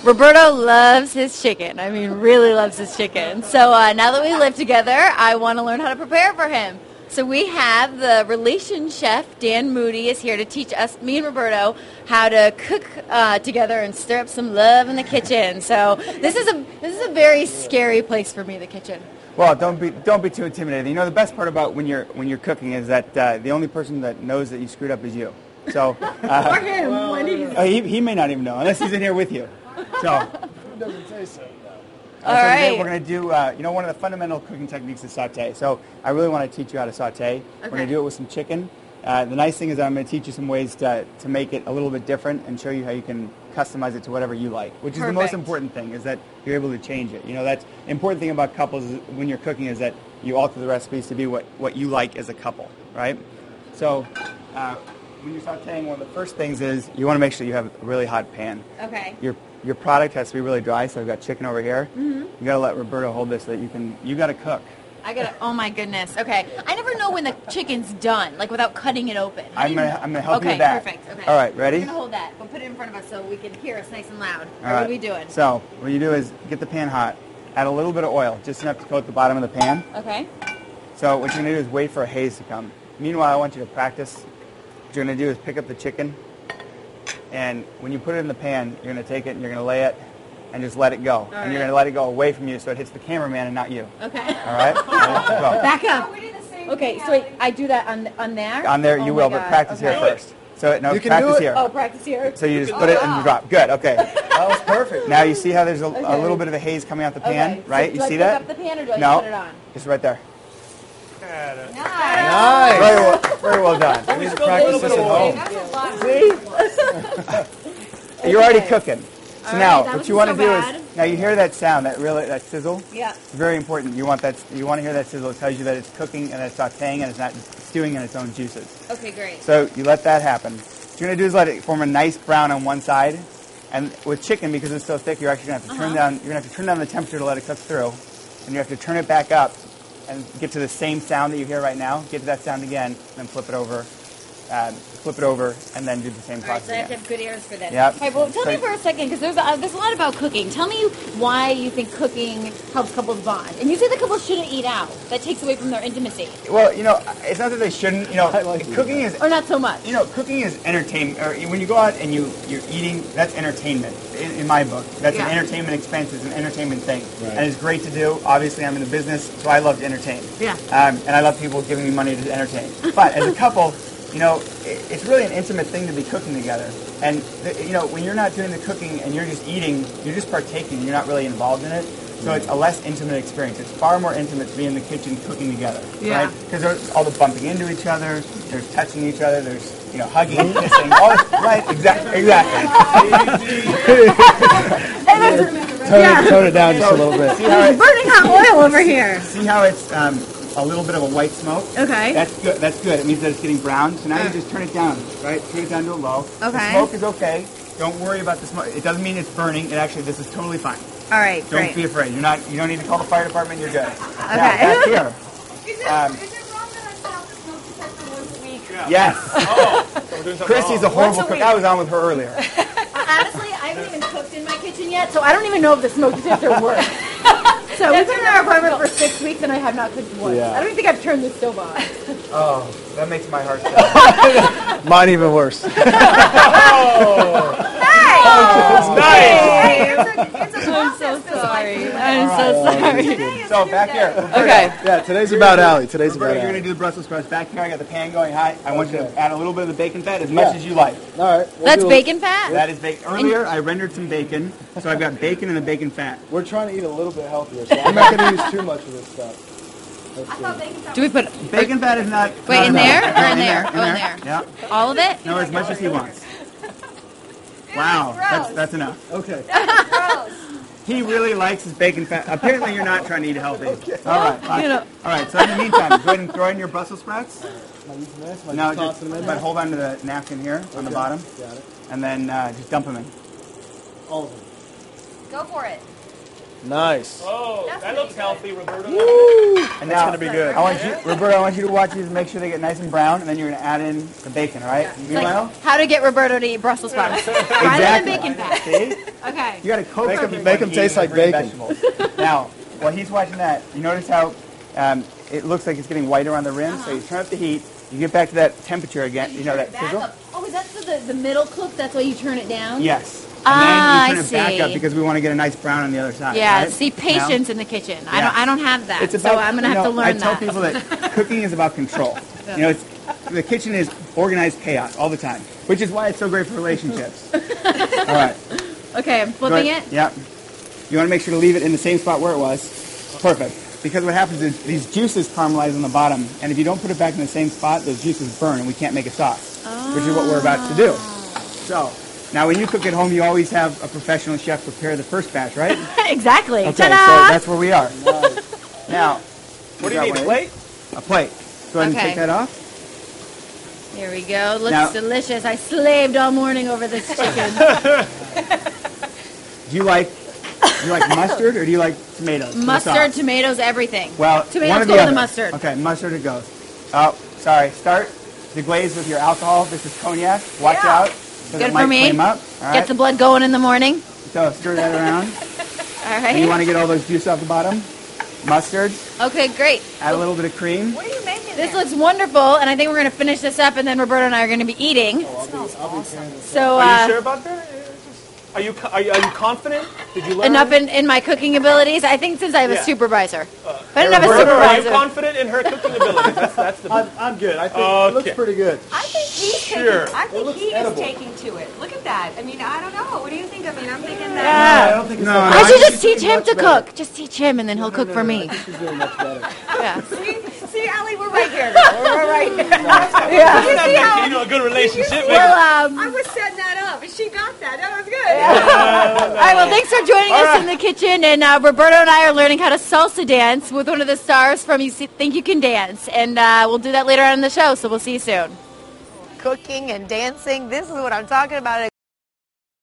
Roberto loves his chicken. I mean, really loves his chicken. So now that we live together, I want to learn how to prepare for him. So we have the RelationChef Dan Moody is here to teach us, me and Roberto, how to cook together and stir up some love in the kitchen. So this is a very scary place for me, the kitchen. Well, don't be too intimidated. You know, the best part about when you're cooking is that the only person that knows that you screwed up is you. So or him. He may not even know unless he's in here with you. So who doesn't say so? All right. We're going to do, one of the fundamental cooking techniques is saute. So I really want to teach you how to saute. Okay. We're going to do it with some chicken. The nice thing is that I'm going to teach you some ways to make it a little bit different and show you how you can customize it to whatever you like, which is the most important thing, is that you're able to change it. You know, that's the important thing about couples is when you're cooking is that you alter the recipes to be what you like as a couple, right? So when you're sauteing, one of the first things is you want to make sure you have a really hot pan. Okay. Your product has to be really dry, so I've got chicken over here. Mm-hmm. You got to let Roberto hold this so that you got to cook. Oh my goodness. Okay. I never know when the chicken's done, like without cutting it open. I'm gonna help you with that. Okay, perfect. Okay. All right, ready? You're gonna hold that. We'll put it in front of us so we can hear us nice and loud. All right. What are we doing? So what you do is get the pan hot, add a little bit of oil, just enough to coat the bottom of the pan. Okay. So what you're gonna do is wait for a haze to come. Meanwhile, I want you to practice. What you're gonna do is pick up the chicken, and when you put it in the pan, you're gonna take it and you're gonna lay it and just let it go. All and you're right. going to let it go away from you so it hits the cameraman and not you. Okay. All right? Go. Back up. Okay, so wait, I do that on there? On there you will, my but God. practice here first. So no, You can practice do it. here. Oh, practice here? So you just put it and you drop. Good, okay. That was perfect. Now you see how there's a Okay. little bit of a haze coming out the pan, Okay, so right? do You I see pick that? up the pan or do I No, put it on? just right there. Nice. Very well done. You need to practice this at home. See? You're already cooking. So All now, right, that what you wasn't want to so do bad. is, now you hear that sound, that sizzle? Yeah. It's very important. You want to hear that sizzle. It tells you that it's cooking and it's sauteing and it's not stewing in its own juices. Okay, great. So you let that happen. What you're going to do is let it form a nice brown on one side. And with chicken, because it's so thick, you're actually going to have to turn down. You're going to have to turn down the temperature to let it cook through, and you have to turn it back up and get to the same sound that you hear right now. Get to that sound again, and then flip it over, and then do the same All right, process so I have to again. have good ears for this. Yep. All right, well, tell me for a second, because there's a lot about cooking. Tell me why you think cooking helps couples bond. And you say the couple shouldn't eat out. That takes away from their intimacy. Well, it's not that they shouldn't. Cooking is Or not so much. Cooking is entertainment. Or when you go out and you're eating, that's entertainment. In my book, that's an entertainment expense. It's an entertainment thing, and it's great to do. Obviously, I'm in the business, so I love to entertain. Yeah. And I love people giving me money to entertain. But as a couple, it's really an intimate thing to be cooking together. And when you're not doing the cooking and you're just eating, you're just partaking. You're not really involved in it. So it's a less intimate experience. It's far more intimate to be in the kitchen cooking together, right? Because there's all the bumping into each other, there's touching each other, there's hugging, kissing, all right? Exactly. Tone it down just a little bit. Burning hot oil over here. See how it's a little bit of a white smoke? Okay. That's good. It means that it's getting brown. So now you just turn it down, right? Turn it down to a low. Okay. The smoke is okay. Don't worry about the smoke. It doesn't mean it's burning. This is totally fine. All right, Don't be afraid. You don't need to call the fire department. You're good. Okay. Now, back here. Is it wrong that I stop the smoke detector once a week? Yes. Chrissy's a horrible cook. I was on with her earlier. Honestly, I haven't even cooked in my kitchen yet, so I don't even know if the smoke detector works. So we've been in our apartment for 6 weeks, and I have not cooked once. Yeah. I don't even think I've turned the stove on. Oh, that makes my heart sad. Mine even worse. I'm so sorry. I'm so sorry. So back here. Okay. Yeah, today's about Ali. Today's about Roberto, you're Ali. going to do the Brussels sprouts. Back here, I got the pan going hot. I want you to add a little bit of the bacon fat, as much as you like. All right. That's bacon fat? That is bacon. Earlier, I rendered some bacon, so I've got bacon and the bacon fat. We're trying to eat a little bit healthier, so I'm not going to use too much of this stuff. Do we put... Bacon fat is not... Wait, not in there? enough. Or Yeah, in there? In Oh, in there. there. Yeah. All of it? No, as much as he wants. Wow, that's enough. Okay. He really likes his bacon fat. Apparently, you're not trying to eat healthy. Okay. All right. Fine. All right. So in the meantime, go ahead and throw in your Brussels sprouts. Am I using this? Am I No, just tossing them in but there? hold on to the napkin here on the bottom, Got it. and then just dump them in. All of them. Go for it. Nice. Oh, that looks healthy, Roberto. And now, gonna be good. Roberto, I want you to watch these, make sure they get nice and brown, and then you're going to add in the bacon, all right? Meanwhile, How to get Roberto to eat Brussels sprouts. Rather than bacon fat. See? Okay. You got to coax Make 'em taste like bacon. Vegetables. Now, while he's watching that, you notice how it looks like it's getting whiter on the rim, so you turn up the heat, you get back to that temperature again, you know, that sizzle? Oh, is that so the middle cook? That's why you turn it down? Yes. Ah, And then you turn I it back see. up because we want to get a nice brown on the other side. Yeah, right? see, patience in the kitchen. Yeah. I don't have that, It's so about, I'm going to have to learn I that. tell people that cooking is about control. You know, the kitchen is organized chaos all the time, which is why it's so great for relationships. All right. Okay, I'm flipping it. Yeah. You want to make sure to leave it in the same spot where it was. Perfect. Because what happens is these juices caramelize on the bottom, and if you don't put it back in the same spot, those juices burn, and we can't make a sauce, which is what we're about to do. So, now when you cook at home, you always have a professional chef prepare the first batch, right? Exactly. Okay, so Ta-da! that's where we are. Now, What do you need, a plate? A plate. Go ahead and Okay. take that off. Here we go. Looks Now- delicious. I slaved all morning over this chicken. Do you like mustard or do you like tomatoes? for the Mustard, sauce? tomatoes, everything. Well, tomatoes one or go the with other. the mustard. Okay, mustard it goes. Oh, sorry. Start the glaze with your alcohol. This is cognac. Watch Yeah. out. 'Cause Good it for might me. flame up. All right. Get the blood going in the morning. So stir that around. All And you right. want to get all those juice off the bottom. Mustard. Okay, great. Add a little bit of cream. What are you making This there? looks wonderful, and I think we're going to finish this up, and then Roberto and I are going to be eating. So, Are you sure about that? Are you confident? Did you learn? enough in my cooking abilities. I think since I have a Yeah. supervisor. If I didn't have a Roberto, are you supervisor. confident in her cooking ability? That's the. I'm good. I think it looks Okay. pretty good. I think he's Sure. taking. I think looks he edible. is taking to it. Look at that. I mean, I don't know. What do you think? I mean, I'm thinking I that. don't think it's No, I no, should I just teach him much to better. cook. Just teach him, and then he'll cook for me. She's doing much better. Yeah. See, Ali, we're right here. We're right here. Yeah. You see how You know, a good relationship. Well, I was setting that up, and she got that. That was good. all right. Well, thanks for joining us in the kitchen, and Roberto and I are learning how to salsa dance with one of the stars from Think You Can Dance, and we'll do that later on in the show. So we'll see you soon. Cooking and dancing. This is what I'm talking about.